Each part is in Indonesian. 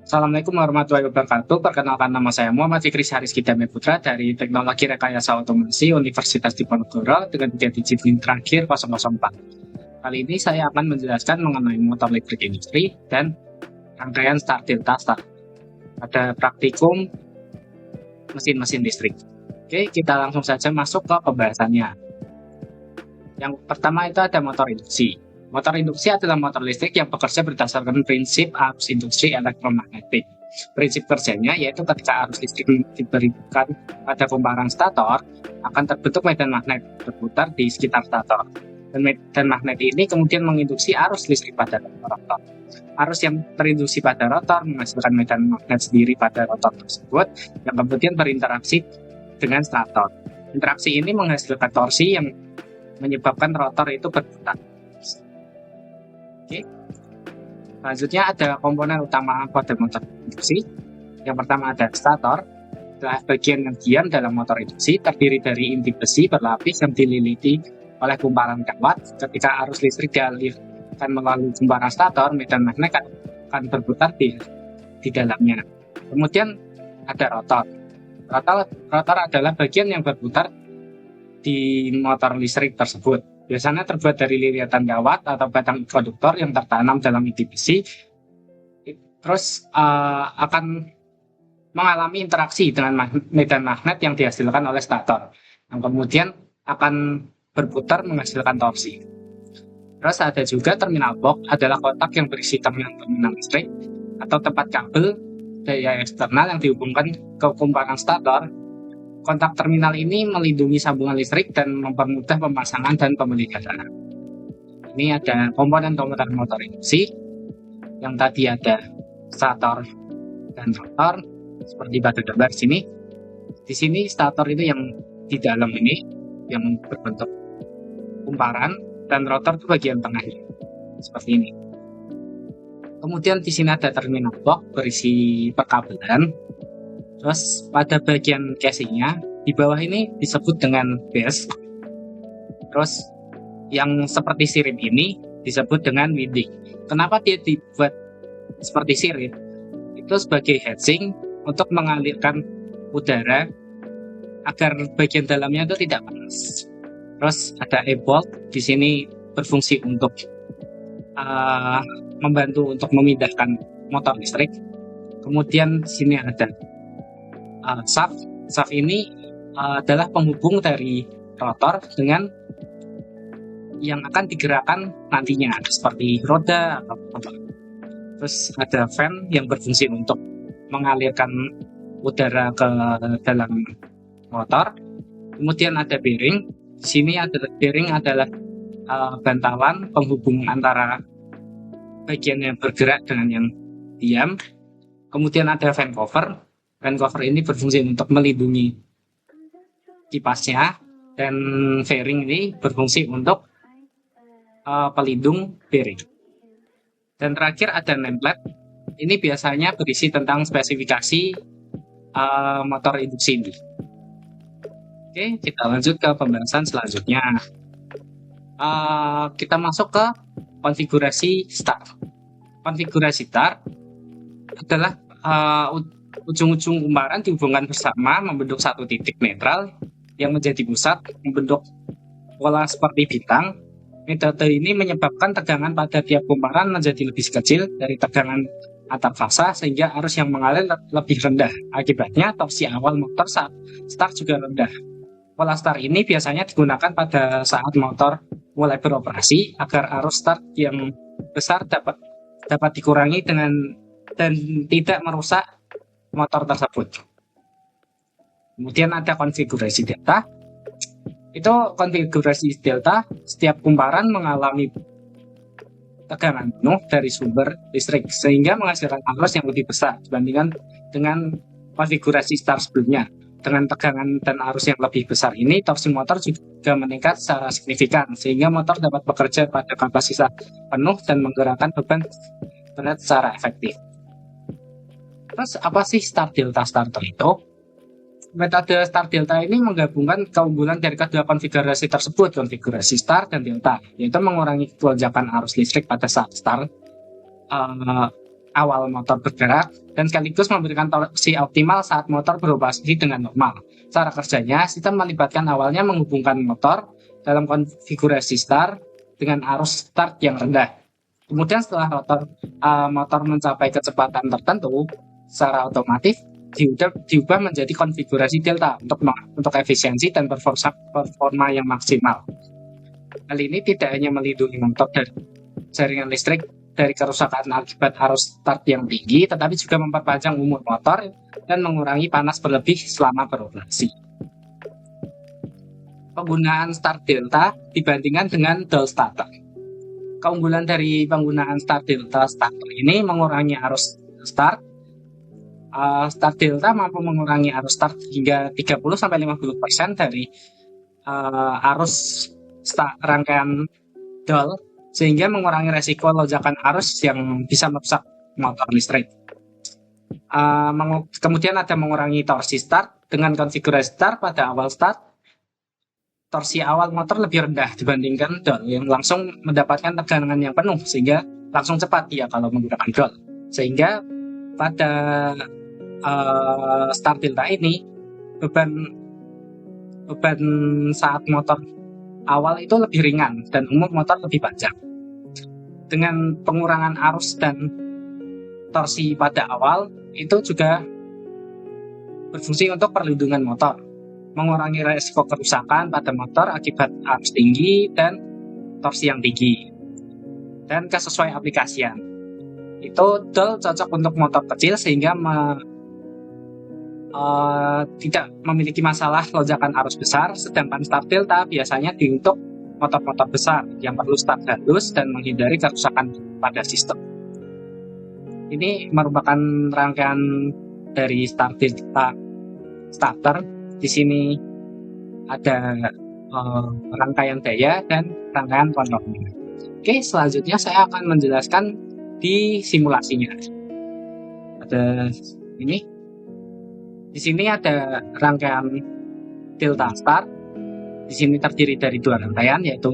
Assalamualaikum warahmatullahi wabarakatuh. Perkenalkan, nama saya Muhammad Fikri Harizky Damai Putra dari Teknologi Rekayasa Otomasi Universitas Diponegoro dengan digit NIM terakhir 004. Kali ini saya akan menjelaskan mengenai motor listrik industri dan rangkaian start delta start pada praktikum mesin-mesin listrik. Oke, kita langsung saja masuk ke pembahasannya. Yang pertama itu ada motor induksi. Motor induksi adalah motor listrik yang bekerja berdasarkan prinsip arus induksi elektromagnetik. Prinsip kerjanya yaitu ketika arus listrik diberikan pada kumparan stator, akan terbentuk medan magnet berputar di sekitar stator. Dan medan magnet ini kemudian menginduksi arus listrik pada rotor. Arus yang terinduksi pada rotor menghasilkan medan magnet sendiri pada rotor tersebut, yang kemudian berinteraksi dengan stator. Interaksi ini menghasilkan torsi yang menyebabkan rotor itu berputar. Oke. Selanjutnya ada komponen utama pada motor induksi. Yang pertama ada stator, adalah bagian yang diam dalam motor induksi, terdiri dari inti besi berlapis yang dililiti oleh kumparan kawat. Ketika arus listrik dialirkan melalui kumparan stator, medan magnet akan berputar di dalamnya. Kemudian ada rotor. Rotor adalah bagian yang berputar di motor listrik tersebut. Biasanya terbuat dari lilitan kawat atau batang konduktor yang tertanam dalam inti besi, terus akan mengalami interaksi dengan medan magnet yang dihasilkan oleh stator, yang kemudian akan berputar menghasilkan torsi. Terus ada juga terminal box, adalah kotak yang berisi terminal listrik atau tempat kabel daya eksternal yang dihubungkan ke kumparan stator. Kontak terminal ini melindungi sambungan listrik dan mempermudah pemasangan dan pemeliharaan. Ini ada komponen-komponen motor induksi yang tadi ada stator dan rotor seperti pada gambar sini. Di sini stator itu yang di dalam ini yang berbentuk kumparan dan rotor itu bagian tengah seperti ini. Kemudian di sini ada terminal box berisi perkabelan. Terus pada bagian casingnya di bawah ini disebut dengan base. Terus yang seperti sirip ini disebut dengan winding. Kenapa dia dibuat seperti sirip? Itu sebagai heatsink untuk mengalirkan udara agar bagian dalamnya itu tidak panas. Terus ada e-bolt di sini berfungsi untuk membantu untuk memindahkan motor listrik. Kemudian di sini ada shaft. Shaft ini adalah penghubung dari rotor dengan yang akan digerakkan nantinya, seperti roda atau apa. Terus ada fan yang berfungsi untuk mengalirkan udara ke dalam motor. Kemudian ada bearing. Di sini ada bearing adalah bantalan penghubung antara bagian yang bergerak dengan yang diam. Kemudian ada fan cover. Fan cover ini berfungsi untuk melindungi kipasnya, dan fairing ini berfungsi untuk pelindung bearing. Dan terakhir ada nameplate. Ini biasanya berisi tentang spesifikasi motor induksi ini. Oke, kita lanjut ke pembahasan selanjutnya. Kita masuk ke konfigurasi start. Konfigurasi start adalah ujung-ujung kumparan dihubungkan bersama membentuk satu titik netral yang menjadi pusat, membentuk pola seperti bintang. Metode ini menyebabkan tegangan pada tiap kumparan menjadi lebih kecil dari tegangan antar fasa, sehingga arus yang mengalir lebih rendah. Akibatnya torsi awal motor saat start juga rendah. Pola start ini biasanya digunakan pada saat motor mulai beroperasi agar arus start yang besar dapat dikurangi dan tidak merusak motor tersebut. Kemudian ada konfigurasi delta. Itu konfigurasi delta, setiap kumparan mengalami tegangan penuh dari sumber listrik sehingga menghasilkan arus yang lebih besar dibandingkan dengan konfigurasi start sebelumnya. Dengan tegangan dan arus yang lebih besar ini, torsi motor juga meningkat secara signifikan sehingga motor dapat bekerja pada kapasitas penuh dan menggerakkan beban berat secara efektif. Terus apa sih start delta starter itu? Metode start delta ini menggabungkan keunggulan dari kedua konfigurasi tersebut, konfigurasi start dan delta, yaitu mengurangi lonjakan arus listrik pada saat start awal motor bergerak dan sekaligus memberikan torsi optimal saat motor beroperasi dengan normal. Cara kerjanya, sistem melibatkan awalnya menghubungkan motor dalam konfigurasi start dengan arus start yang rendah. Kemudian setelah motor mencapai kecepatan tertentu, secara otomatis diubah menjadi konfigurasi delta untuk efisiensi dan performa yang maksimal. Hal ini tidak hanya melindungi motor dari jaringan listrik dari kerusakan akibat arus start yang tinggi, tetapi juga memperpanjang umur motor dan mengurangi panas berlebih selama beroperasi. Penggunaan start delta dibandingkan dengan dual starter. Keunggulan dari penggunaan start delta starter ini mengurangi arus start. Start delta mampu mengurangi arus start hingga 30-50% dari arus rangkaian dual, sehingga mengurangi resiko lonjakan arus yang bisa merusak motor listrik. Kemudian ada mengurangi torsi start. Dengan konfigurasi start pada awal start, torsi awal motor lebih rendah dibandingkan dual yang langsung mendapatkan tegangan yang penuh, sehingga langsung cepat dia kalau menggunakan dual. Sehingga pada start delta ini beban saat motor awal itu lebih ringan dan umur motor lebih panjang. Dengan pengurangan arus dan torsi pada awal, itu juga berfungsi untuk perlindungan motor, mengurangi resiko kerusakan pada motor akibat arus tinggi dan torsi yang tinggi. Dan kesesuaian aplikasian, itu dual cocok untuk motor kecil sehingga tidak memiliki masalah lonjakan arus besar, sedangkan start delta biasanya untuk motor-motor besar yang perlu start halus dan menghindari kerusakan pada sistem. Ini merupakan rangkaian dari start delta starter. Di sini ada rangkaian daya dan rangkaian kontrolnya. Oke, selanjutnya saya akan menjelaskan di simulasinya. Ada ini. Di sini ada rangkaian delta start. Di sini terdiri dari dua rangkaian, yaitu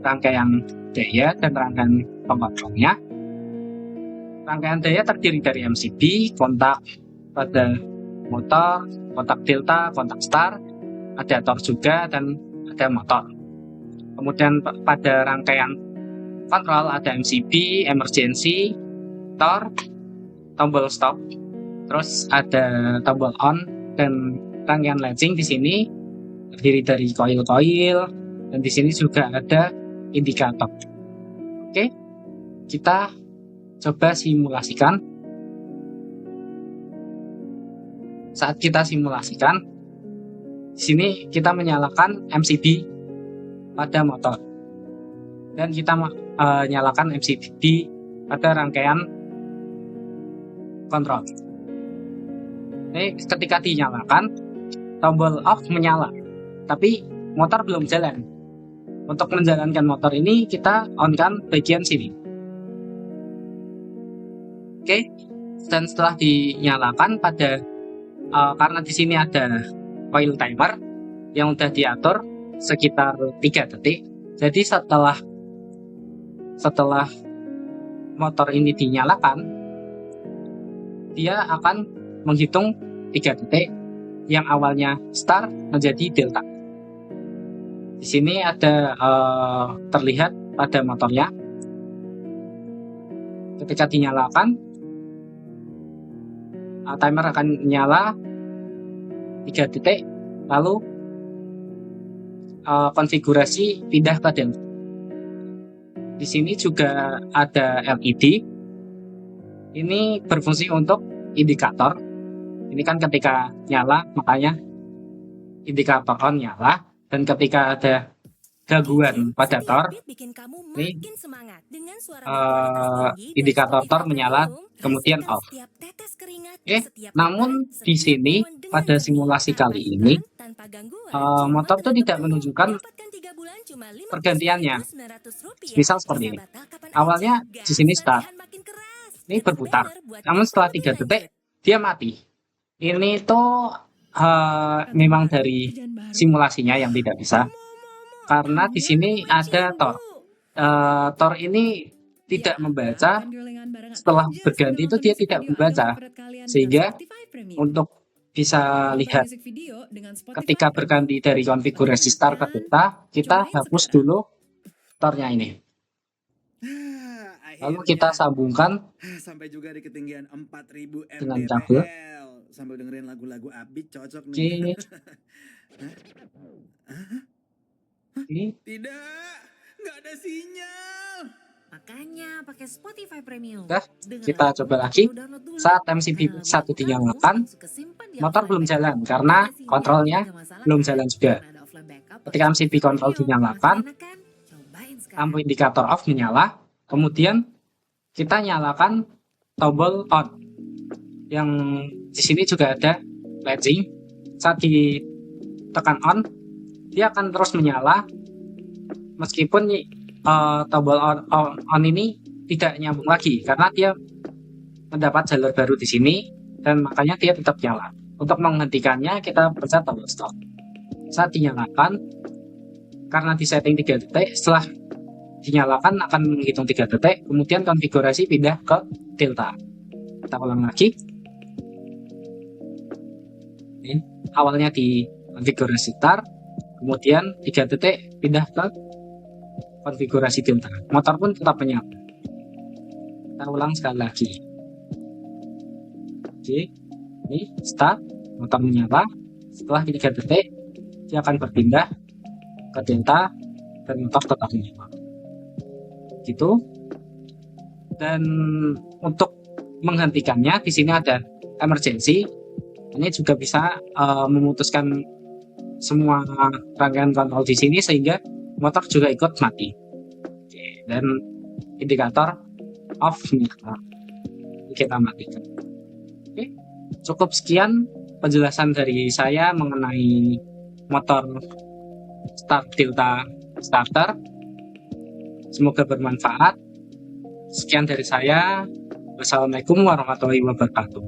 rangkaian daya dan rangkaian pengontrolnya. Rangkaian daya terdiri dari MCB, kontak pada motor, kontak delta, kontak start, ada torque juga, dan ada motor. Kemudian pada rangkaian kontrol ada MCB, emergency, torque, tombol stop, terus ada tombol on, dan rangkaian latching di sini terdiri dari koil-koil, dan di sini juga ada indikator. Oke, kita coba simulasikan. Saat kita simulasikan, di sini kita menyalakan MCB pada motor, dan kita nyalakan MCB pada rangkaian kontrol. Ini ketika dinyalakan, tombol off menyala, tapi motor belum jalan. Untuk menjalankan motor ini, kita on-kan bagian sini. Oke, dan setelah dinyalakan karena di sini ada coil timer yang udah diatur sekitar 3 detik. Jadi setelah motor ini dinyalakan, dia akan menghitung 3 detik yang awalnya start menjadi delta. Di sini ada terlihat pada motornya. Ketika dinyalakan, timer akan nyala 3 detik, lalu konfigurasi pindah ke delta. Di sini juga ada LED. Ini berfungsi untuk indikator. Ini kan ketika nyala, makanya indikator on nyala, dan ketika ada gangguan pada torque, ini indikator torque menyala, kemudian off. Namun di sini pada simulasi kali ini, motor itu tidak menunjukkan pergantiannya. Misal seperti ini. Awalnya di sini start, ini berputar, namun setelah 3 detik dia mati. Ini tuh memang dari simulasinya yang tidak bisa, karena di sini ada torque. Torque ini tidak membaca setelah berganti itu dia tidak membaca, sehingga untuk bisa lihat ketika berganti dari konfigurasi start ke delta, kita hapus dulu startnya ini. Lalu kita sambungkan sampai juga di ketinggian 4000 dengan kabel. Sambil dengerin lagu-lagu upbeat cocok Oke. nih. Ini Tidak, nggak ada sinyal. Makanya pakai Spotify Premium. udah, kita coba lagi. Saat MCP 1 dinyalakan, motor belum jalan karena kontrolnya belum jalan juga. Ketika MCP kontrol dinyalakan, lampu indikator off menyala, kemudian kita nyalakan tombol on. Yang di sini juga ada flashing. Saat ditekan on, dia akan terus menyala meskipun tombol on ini tidak nyambung lagi karena dia mendapat jalur baru di sini dan makanya dia tetap nyala. Untuk menghentikannya kita pencet tombol stop. Saat dinyalakan, karena disetting 3 detik, setelah dinyalakan akan menghitung 3 detik, kemudian konfigurasi pindah ke delta. Kita ulang lagi. Ini awalnya di konfigurasi start, kemudian 3 detik pindah ke konfigurasi delta. Motor pun tetap menyala. Kita ulang sekali lagi. Oke, ini start, motor menyala. Setelah 3 detik, dia akan berpindah ke delta dan motor tetap menyala. Gitu. Dan untuk menghentikannya di sini ada emergency. Ini juga bisa memutuskan semua rangkaian kontrol di sini sehingga motor juga ikut mati. Oke, dan indikator off menyala. Kita matikan. Oke, cukup sekian penjelasan dari saya mengenai motor start delta starter. Semoga bermanfaat. Sekian dari saya. Wassalamualaikum warahmatullahi wabarakatuh.